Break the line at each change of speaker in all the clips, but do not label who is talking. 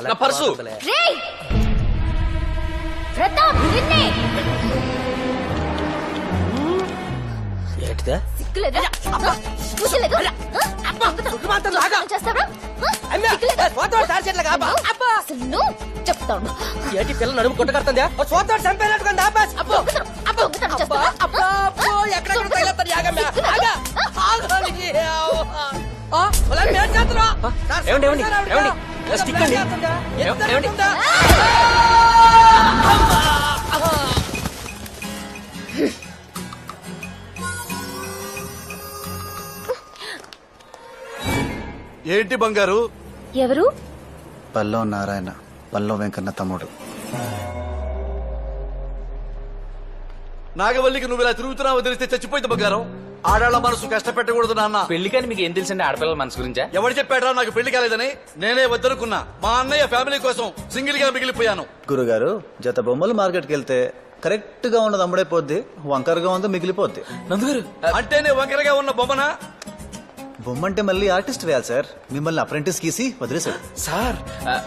నా పర్సు. ఏంటిదా
చెప్తాను
ఏంటి పిల్ల నడుము కొట్ట కడుతుందా సోతాడు చంపేనట్టుకుంది ఎక్కడెక్కడ తగిలేస్తారు యాగమ్మ స్టిక్ అండి ఏమండి
ఏంటి బంగారు?
ఎవరు?
పల్లవ నారాయణ, పల్లవ వెంకన్న తమ్ముడు.
నాగవల్లికి నువ్వు ఇలా తిరుగుతున్నావు తెలిస్తే చచ్చిపోయింది బంగారం. ఆడాళ్ళ మనసు కష్టపెట్టకూడదు నాన్న.
పెళ్లికని మీకు ఏం తెలుసండి ఆడపిల్లల మనసు గురించా?
ఎవరు చెప్పాడా నాకు పెళ్లి కాలేదని? నేనే వద్దనుకున్నా. మా అన్నయ్య ఫ్యామిలీ కోసం సింగిల్ గా మిగిలిపోయాను.
గురుగారు, జత బొమ్మలు మార్కెట్కి వెళ్తే కరెక్ట్ గా ఉన్నది అమ్ముడైపోద్ది, వంకరగా ఉంది మిగిలిపోద్ది.
నందుగారు
అంటే నేను వంకరగా ఉన్న బొమ్మనా?
బొమ్మంటే మళ్ళీ ఆర్టిస్ట్ వేయాలి సార్. మిమ్మల్ని అప్రెంటిస్ గీసి వదిలేశాడు
సార్.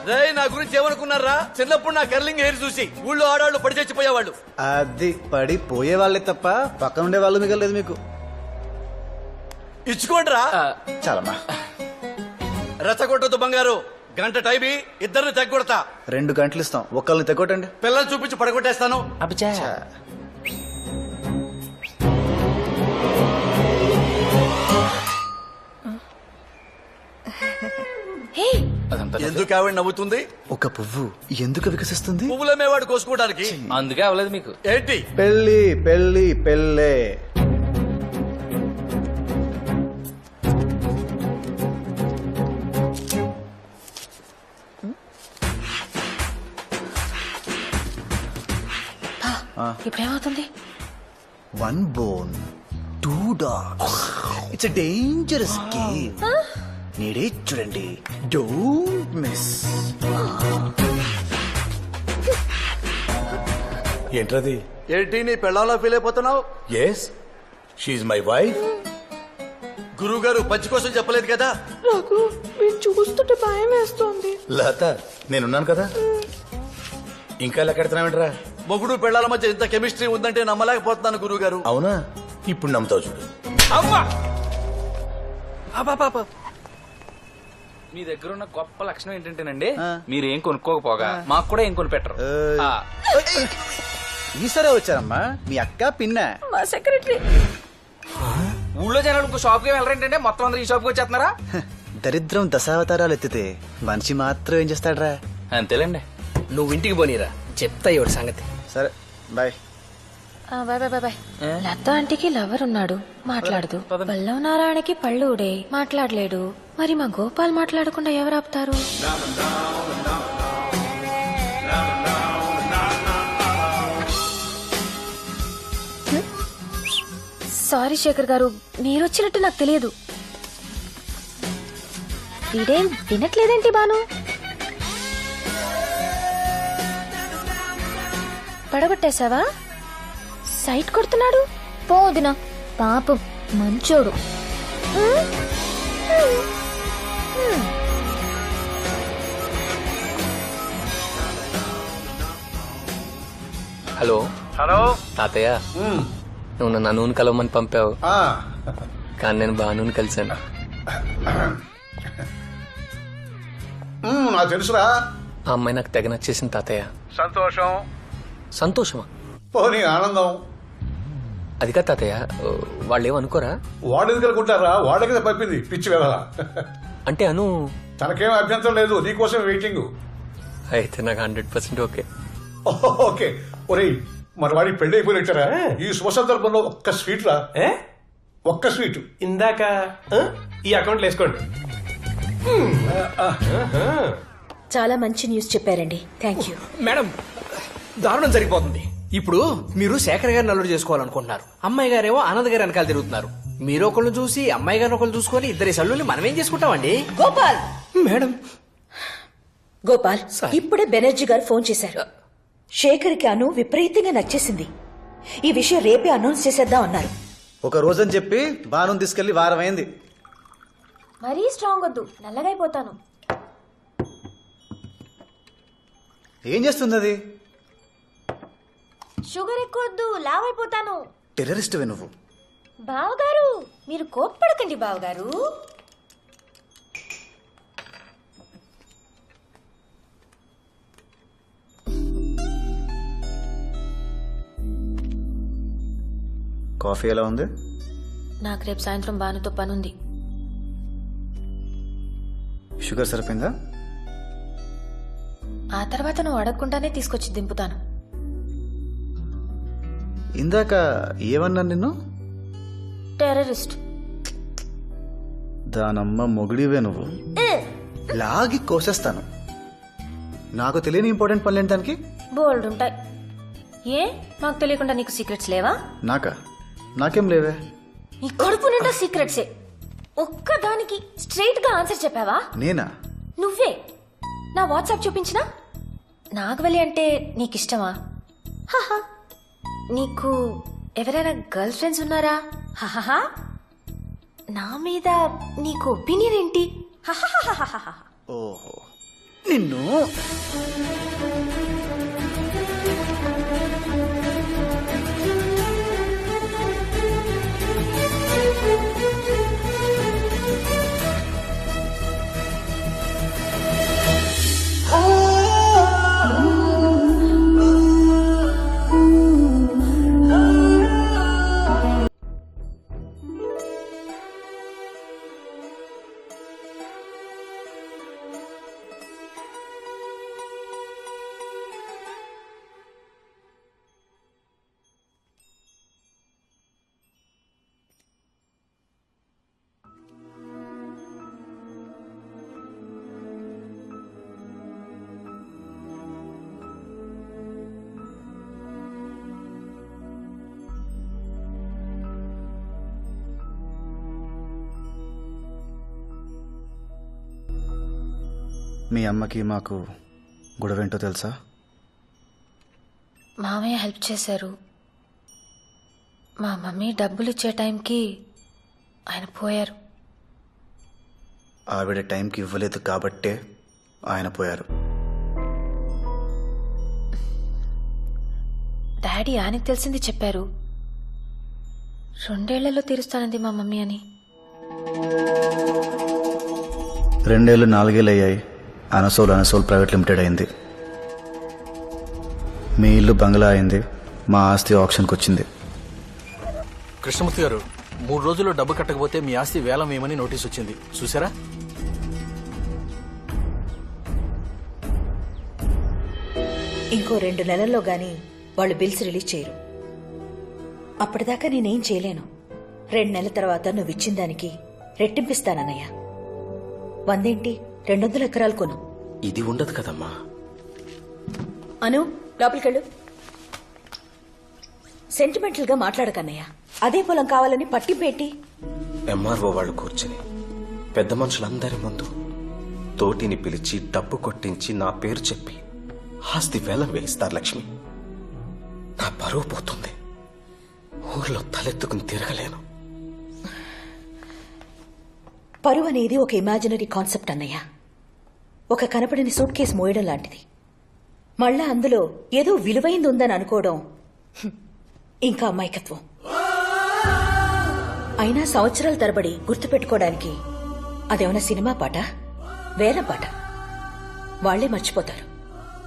రే నా గురించి ఏమనుకున్నారా? చిన్నప్పుడు నా కర్లింగ్ హెయిర్ చూసి ఊళ్ళో ఆడాళ్ళు పడి చచ్చిపోయేవాళ్ళు.
అది పడి పోయే వాళ్ళే తప్ప పక్కన ఉండే వాళ్ళు మిగలేదు మీకు.
ఇచ్చుకోండిరా.
చాలమ్మా.
రెచ్చగొట్టొద్దు బంగారు. గంట టైమి ఇద్దరిని తెగొడతా.
2 గంటలు ఇస్తాం, ఒక్కళ్ళని తెగొట్టండి.
పిల్లలు చూపించి పడగొట్టేస్తాను.
అబ్బా
ఎందుకు ఆవిడ నవ్వుతుంది?
ఒక పువ్వు ఎందుకు వికసిస్తుంది?
పువ్వులమేవాడు కోసుకోవడానికి.
అందుకే అవ్వలేదు మీకు.
ఏంటి?
పెళ్ళి పెళ్ళి పెళ్ళే.
ఇప్పుడేమవుతుంది?
1 bone 2 dogs. It's a dangerous game. నీడే చూడండి, డోంట్ మిస్.
ఏంట్రది?
ఏంటి నీ పెళ్ళాలో ఫీల్ అయిపోతున్నావు?
Yes, she my wife.
గురువు గారు పచ్చి కోసం చెప్పలేదు కదా?
నాకు మీరు చూస్తుంటే భయం వేస్తోంది.
లత, నేనున్నాను కదా. ఇంకా లెక్కెడుతున్నావేంట్రా?
మొగుడు పెళ్ళాల మధ్య ఇంత కెమిస్ట్రీ ఉందంటే నమ్మలేకపోతున్నాను గురువు గారు.
అవునా? ఇప్పుడు నమ్ముతావు చూడు.
మీ దగ్గర ఉన్న గొప్ప లక్షణం ఏంటంటేనండి, మీరు ఏం కొనుక్కోకపోగా మాకు కూడా ఏం కొనిపెట్టరు.
ఈసారే వచ్చారమ్మా మీ అక్క పిన్న.
మా సెక్రటరీ.
ఊళ్ళో జనాలు ఇంకో షాప్ కి వెళ్ళరేంటంటే మొత్తం అందరూ ఈ షాప్ కి వచ్చేస్తున్నారా?
దరిద్రం దశావతారాలు ఎత్తితే మనిషి మాత్రం ఏం చేస్తాడ్రా?
అంతేలేండి.
నువ్వు ఇంటికి పోనీరా, చెప్తా ఇవాడు సంగతి.
సరే bye.
Bye bye bye bye. Latha ఆంటీకి లవర్ ఉన్నాడు, మాట్లాడదు. పల్లవ నారాయణకి పళ్ళు ఊడే, మాట్లాడలేడు. మరి మా గోపాల్ మాట్లాడకుండా ఎవరు ఆపుతారు? సారీ శేఖర్ గారు, మీరొచ్చినట్టు నాకు తెలియదు. వీడేం వినట్లేదేంటి బాను? పడగొట్టేశావా? సైట్ కొడుతున్నాడు. పోదినా పాపం మంచోడు.
హలో హలో తాతయ్య, నువ్వు నన్ను నూనె కలవమని పంపావు, కానీ నేను బాను కలిశాను.
నాకు తెలుసురా.
ఆ అమ్మాయి నాకు తెగ నచ్చేసింది తాతయ్య.
సంతోషం.
సంతోషమా?
పోనీ ఆనందం.
అది కాదు తాతయ్య, వాళ్ళు ఏమనుకోరా?
వాడు ఎందుకు అనుకుంటారా? వాడే కదా పంపింది పిచ్చి వెళ్ళాల.
అంటే అను
తనకేం అభ్యంతరం లేదు, నీకోసం వెయిటింగ్.
అయితే నాకు 100% ఓకే.
ఓకే. ఒరేయ్, మరి వాడి పెళ్లి అయిపోయినట్టారా? ఈ శుభ సందర్భంలో ఒక్క స్వీట్ రా. ఒక్క స్వీట్
ఇందాక ఈ అకౌంట్లో వేసుకోండి.
చాలా మంచి న్యూస్ చెప్పారండి, థ్యాంక్ యూ.
మేడం, దారుణం జరిగిపోతుంది. ఇప్పుడు మీరు శేఖర్ గారిని అల్లుడు చేసుకోవాలనుకుంటున్నారు, అమ్మాయి గారేమో ఆనంద్ గారి వెనకాల తిరుగుతున్నారు. మీరు ఒకళ్ళు చూసి అమ్మాయి గారిని ఒకళ్ళు చూసుకొని ఇద్దరి సల్లుల్ని మనమేం చేసుకుంటామండి?
గోపాల్.
మేడం.
గోపాల్, ఇప్పుడే బెనర్జీ గారు ఫోన్ చేశారు. శేఖర్కి అను విపరీతంగా నచ్చేసింది. ఈ విషయం రేపే అనౌన్స్ చేసేద్దాం అన్నారు.
ఒక రోజని చెప్పి బాను తీసుకెళ్లి వారం అయింది.
మరీ స్ట్రాంగ్ వద్దు, నల్లగైపోతాను.
ఏం చేస్తుంది అది?
షుగర్ ఎక్కువద్దు, లావైపోతాను.
టెర్రరిస్ట్వే నువ్వు.
బావగారు మీరు కోప్పడకండి బావగారు.
కాఫీ ఎలా ఉంది?
నాకు రేపు సాయంత్రం బానుతో పనుంది.
షుగర్ సరిపోయిందా?
ఆ తర్వాత నువ్వు అడగకుండానే తీసుకొచ్చి దింపుతాను.
ఇందాక ఏమన్నా నిన్ను?
టెర్రరిస్ట్.
దానమ్మ మొగుడివే నువ్వు. లాగి కోసేస్తాను. నాకు తెలియని ఇంపార్టెంట్ పనులు ఏంటి దానికి?
బోల్డ్ ఉంటాయి. ఏ మాకు తెలియకుండా నీకు సీక్రెట్స్ లేవా?
నాకేం లేవే.
నీ కడుపు నిండా సీక్రెట్సే. ఒక్కదానికి స్ట్రైట్ గా ఆన్సర్ చెప్పావా?
నేనా?
నువ్వే. నా వాట్సాప్ చూపించినా? నాగవల్లి అంటే నీకిష్టమా? హహా. నీకు ఎవరైనా గర్ల్ ఫ్రెండ్స్ ఉన్నారా? హహహా. నా మీద నీకు ఒపీనియన్ ఏంటి? హహహహహహహ.
ఓహో నిన్ను. మీ అమ్మకి మాకు గొడవేంటో తెలుసా?
మామయ్య హెల్ప్ చేశారు. మా మమ్మీ డబ్బులు ఇచ్చే టైంకి ఆయన పోయారు.
ఆవిడ టైంకి ఇవ్వలేదు కాబట్టే ఆయన పోయారు.
డాడీ ఆయనకు తెలిసింది చెప్పారు. 2 ఏళ్లలో తీరుస్తానంది మా మమ్మీ అని.
2 ఏళ్ళు 4 ఏళ్ళు అయ్యాయి. అనసోల్ ప్రైవేట్ లిమిటెడ్ అయింది. మీ ఇల్లు బంగ్లా అయింది. మా ఆస్తి ఆప్షన్కి వచ్చింది.
కృష్ణమూర్తి గారు 3 రోజుల్లో డబ్బు కట్టకపోతే మీ ఆస్తి వేలం వేయమని నోటీస్ వచ్చింది చూసారా?
ఇంకో 2 నెలల్లో గాని వాళ్ళు బిల్స్ రిలీజ్ చేయరు. అప్పటిదాకా నేనేం చేయలేను. 2 నెలల తర్వాత నువ్వు ఇచ్చిన దానికి రెట్టింపిస్తానన్నయ్య. 100 ఏంటి 200 ఎకరాలు కొను.
ఇది ఉండదు కదమ్మా.
అను లోపలికెళ్ళు. సెంటిమెంటల్ గా మాట్లాడకన్నయ్య. అదే పొలం కావాలని పట్టింపేటి.
ఎంఆర్ఓ వాళ్ళు కూర్చుని పెద్ద మనుషులందరి ముందు తోటిని పిలిచి డబ్బు కొట్టించి నా పేరు చెప్పి ఆస్తి వేలం వేయిస్తారు లక్ష్మి. నా పరువు పోతుంది. ఊర్లో తలెత్తుకుని తిరగలేను.
పరువు అనేది ఒక ఇమాజినరీ కాన్సెప్ట్ అన్నయ్య. ఒక కనపడని సూట్ కేసు మోయడం లాంటిది. మళ్ళా అందులో ఏదో విలువైంది ఉందని అనుకోవడం ఇంకా అమాయకత్వం. అయినా సంవత్సరాల తరబడి గుర్తుపెట్టుకోవడానికి అదేమన్నా సినిమా పాట, వేలం పాట? వాళ్లే మర్చిపోతారు.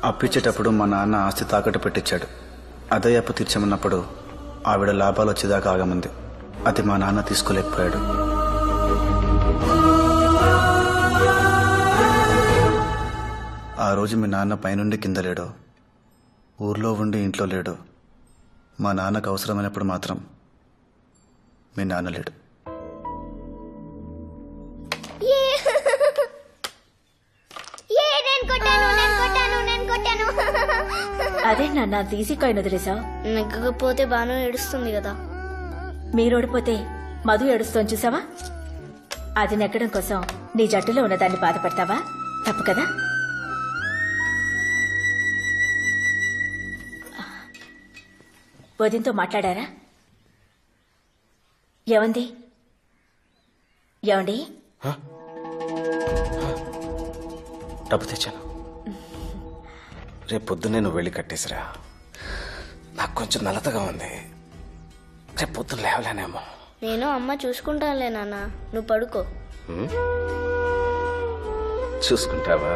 అప్పిచ్చేటప్పుడు మా నాన్న ఆస్తి తాకట్టు పెట్టించాడు. అదే అప్పు తీర్చమన్నప్పుడు ఆవిడ లాభాలు వచ్చేదాకా ఆగమంది. అది మా నాన్న తీసుకోలేకపోయాడు. ఆ రోజు మీ నాన్న పైనుండి కింద లేడు, ఊర్లో ఉండి ఇంట్లో లేడు. మా నాన్నకు అవసరమైనప్పుడు మాత్రం మీ నాన్న లేడు.
అదే నాన్న తీసి కాయిన్ వదిలేసా.
నెగ్గకపోతే బాను ఏడుస్తుంది కదా.
మీరు ఓడిపోతే మధు ఏడుస్తోని చూసావా? అది నెగ్గడం కోసం నీ జట్టులో ఉన్నదాన్ని బాధపడతావా? తప్పు కదా. వదినతో మాట్లాడారా? ఏమండి?
డబ్బు తెచ్చాను. రేపు పొద్దున్నే నువ్వు వెళ్ళి కట్టేసిరా. నాకు కొంచెం నలతగా ఉంది. రేపు పొద్దున్న లేవలేనేమో.
నేను అమ్మ చూసుకుంటానులే నాన్న, నువ్వు పడుకో.
చూసుకుంటావా?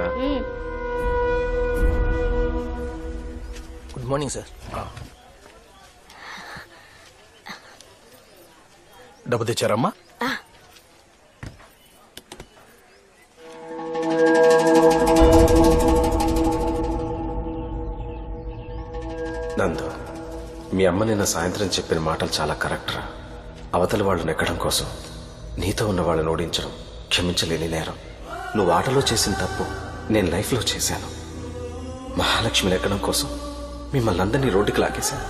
Good morning sir.
డబ్బు తెచ్చారమ్మా?
నందు, మీ అమ్మ నిన్న సాయంత్రం చెప్పిన మాటలు చాలా కరెక్ట్ రా. అవతల వాళ్ళు నెక్కడం కోసం నీతో ఉన్న వాళ్ళని ఓడించడం క్షమించలేని నేరం. నువ్వు ఆటలో చేసిన తప్పు నేను లైఫ్లో చేశాను. మహాలక్ష్మి నెక్కడం కోసం మిమ్మల్ని అందరినీ రోడ్డుకి లాగేశాను.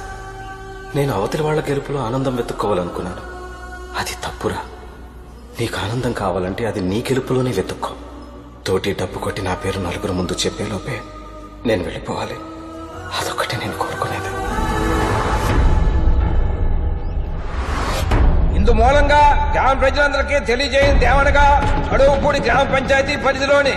నేను అవతలి వాళ్ళ గెలుపులో ఆనందం వెతుక్కోవాలనుకున్నాను. అది తప్పురా. నీకు ఆనందం కావాలంటే అది నీ గెలుపులోనే వెతుక్కో. తోటి డబ్బు కొట్టి నా పేరు నలుగురు ముందు చెప్పేలోపే నేను వెళ్ళిపోవాలి. అదొకటి నేను కోరుకునేది.
ఇందు మూలంగా గ్రామ ప్రజలందరికీ తెలియజేయింది ఏమనగా అడవుపూడి గ్రామ పంచాయతీ పరిధిలోని